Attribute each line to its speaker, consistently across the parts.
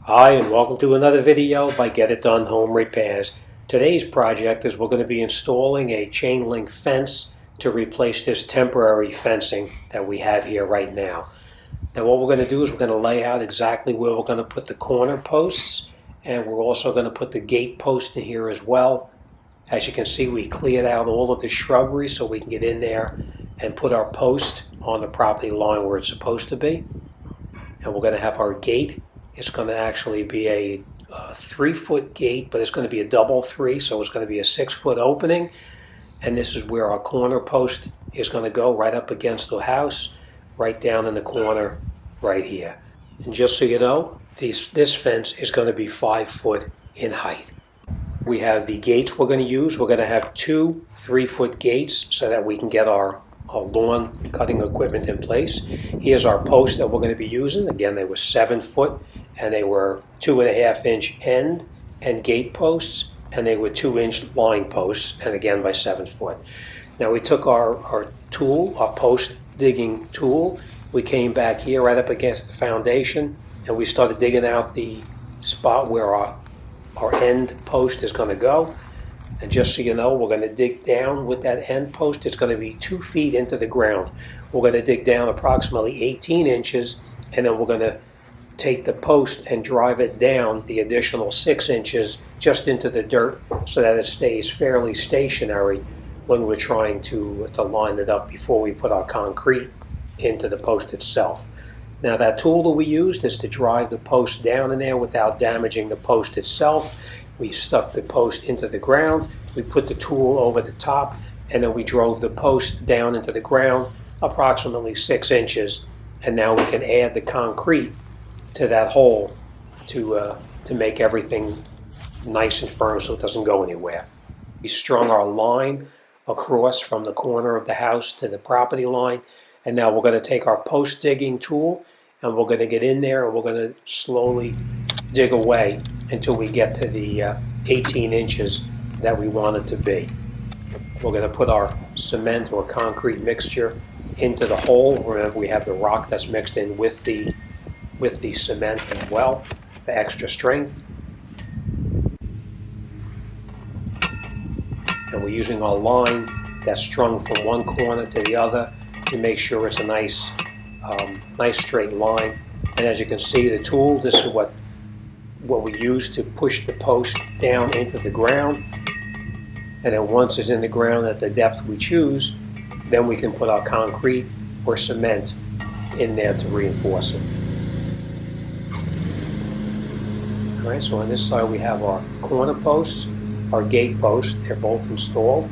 Speaker 1: Hi, and welcome to another video by Get It Done Home Repairs. Today's project is we're going to be installing a chain link fence to replace this temporary fencing that we have here right now. Now what we're going to do is we're going to lay out exactly where we're going to put the corner posts, and we're also going to put the gate post in here as well. As you can see, we cleared out all of the shrubbery so we can get in there and put our post on the property line where it's supposed to be. And we're going to have our gate. It's going to actually be a 3-foot gate, but it's going to be a double 3, so it's going to be a 6-foot opening. And this is where our corner post is going to go, right up against the house, right down in the corner right here. And just so you know, this fence is going to be 5 foot in height. We have the gates we're going to use. We're going to have 2 3-foot gates so that we can get our lawn cutting equipment in place. Here's our posts that we're going to be using. Again, they were 7 foot, and they were 2.5-inch end and gate posts, and they were 2-inch line posts, and again by 7 foot. Now we took our tool, our post digging tool. We came back here right up against the foundation, and we started digging out the spot where our end post is going to go. And just so you know, we're going to dig down with that end post. It's going to be 2 feet into the ground. We're going to dig down approximately 18 inches, and then we're going to take the post and drive it down the additional 6 inches just into the dirt so that it stays fairly stationary when we're trying to line it up before we put our concrete into the post itself. Now that tool that we used is to drive the post down in there without damaging the post itself. We stuck the post into the ground, we put the tool over the top, and then we drove the post down into the ground approximately 6 inches. And now we can add the concrete to that hole to make everything nice and firm so it doesn't go anywhere. We strung our line across from the corner of the house to the property line, and now we're going to take our post digging tool and we're going to get in there and we're going to slowly dig away until we get to the 18 inches that we want it to be. We're going to put our cement or concrete mixture into the hole. Remember, we have the rock that's mixed in with the cement as well, the extra strength. And we're using our line that's strung from one corner to the other to make sure it's a nice straight line. And as you can see, the tool, this is what we use to push the post down into the ground. And then once it's in the ground at the depth we choose, then we can put our concrete or cement in there to reinforce it. All right, so on this side we have our corner posts, our gate posts. They're both installed.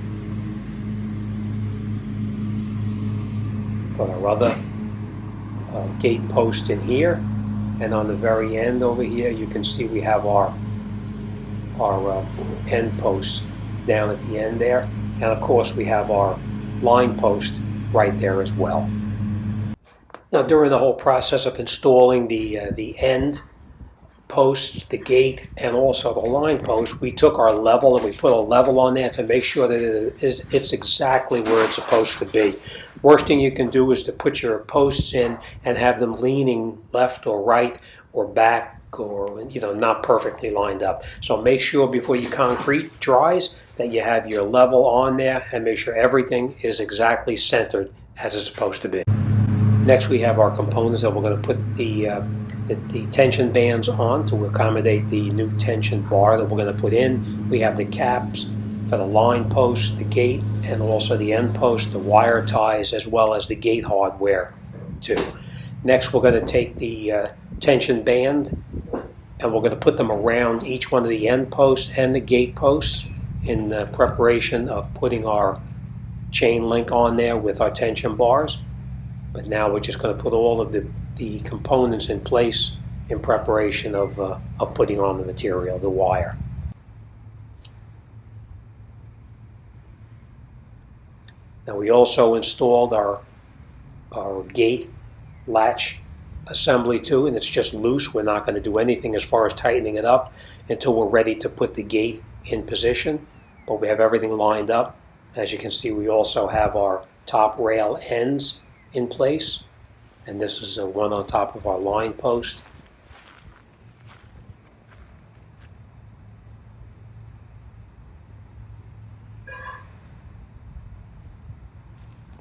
Speaker 1: We put our other gate post in here, and on the very end over here you can see we have our end posts down at the end there, and of course we have our line post right there as well. Now during the whole process of installing the end post, the gate, and also the line post, we took our level and we put a level on there to make sure that it's exactly where it's supposed to be. Worst thing you can do is to put your posts in and have them leaning left or right or back, or not perfectly lined up. So make sure before your concrete dries that you have your level on there, and make sure everything is exactly centered as it's supposed to be. Next we have our components that we're going to put the tension bands on to accommodate the new tension bar that we're going to put in. We have the caps for the line post, the gate, and also the end post, the wire ties, as well as the gate hardware too. Next we're going to take the tension band and we're going to put them around each one of the end posts and the gate posts in the preparation of putting our chain link on there with our tension bars. But now we're just going to put all of the components in place in preparation of putting on the material, the wire. Now we also installed our gate latch assembly too, and it's just loose. We're not going to do anything as far as tightening it up until we're ready to put the gate in position, but we have everything lined up. As you can see, we also have our top rail ends in place, and this is one on top of our line post.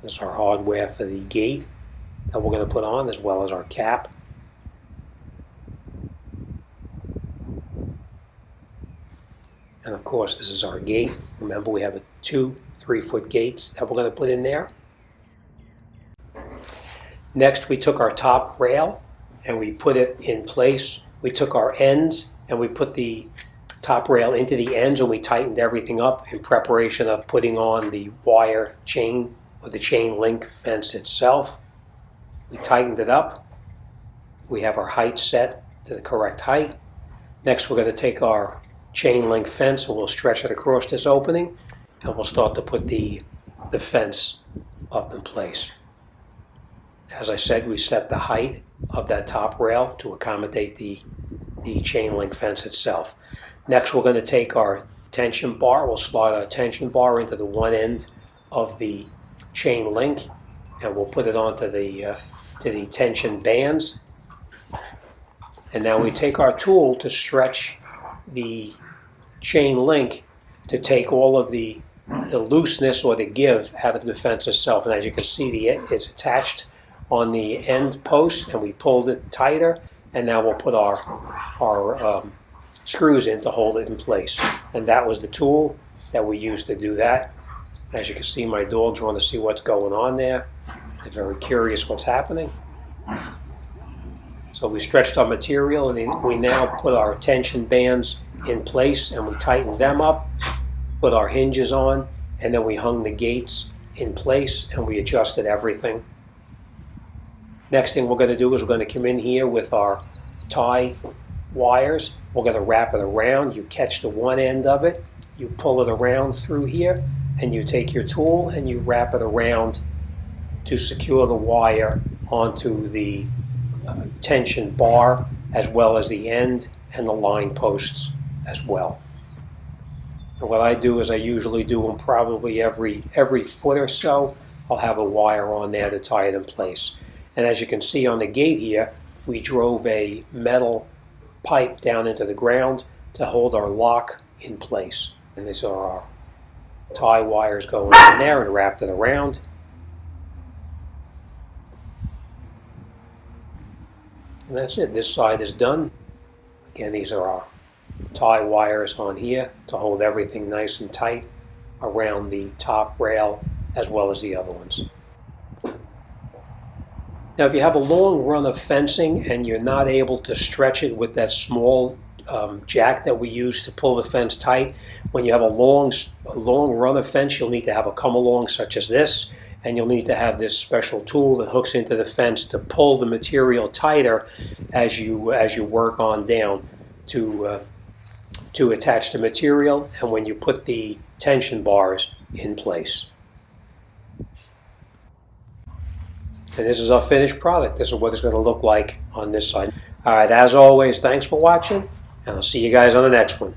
Speaker 1: This is our hardware for the gate that we're going to put on, as well as our cap. And of course, this is our gate. Remember, we have 2 3-foot gates that we're going to put in there. Next, we took our top rail and we put it in place. We took our ends and we put the top rail into the ends, and we tightened everything up in preparation of putting on the wire chain or the chain link fence itself. We tightened it up. We have our height set to the correct height. Next, we're going to take our chain link fence and we'll stretch it across this opening, and we'll start to put the fence up in place. As I said, we set the height of that top rail to accommodate the chain link fence itself. Next, we're going to take our tension bar. We'll slide our tension bar into the one end of the chain link, and we'll put it onto the tension bands. And now we take our tool to stretch the chain link to take all of the looseness or the give out of the fence itself. And as you can see, it's attached on the end post, and we pulled it tighter, and now we'll put our screws in to hold it in place. And that was the tool that we used to do that. As you can see, my dogs want to see what's going on there. They're very curious what's happening. So we stretched our material, and we now put our tension bands in place, and we tightened them up, put our hinges on, and then we hung the gates in place, and we adjusted everything. Next thing we're going to do is we're going to come in here with our tie wires. We're going to wrap it around. You catch the one end of it, you pull it around through here, and you take your tool and you wrap it around to secure the wire onto the tension bar, as well as the end and the line posts as well. And what I do is I usually do them probably every foot or so. I'll have a wire on there to tie it in place. And as you can see on the gate here, we drove a metal pipe down into the ground to hold our lock in place. And these are our tie wires going in there, and wrapped it around. And that's it. This side is done. Again, these are our tie wires on here to hold everything nice and tight around the top rail, as well as the other ones. Now, if you have a long run of fencing and you're not able to stretch it with that small jack that we use to pull the fence tight, when you have a long run of fence, you'll need to have a come along such as this, and you'll need to have this special tool that hooks into the fence to pull the material tighter as you work on down to attach the material, and when you put the tension bars in place. And this is our finished product. This is what it's going to look like on this side. All right, as always, thanks for watching, and I'll see you guys on the next one.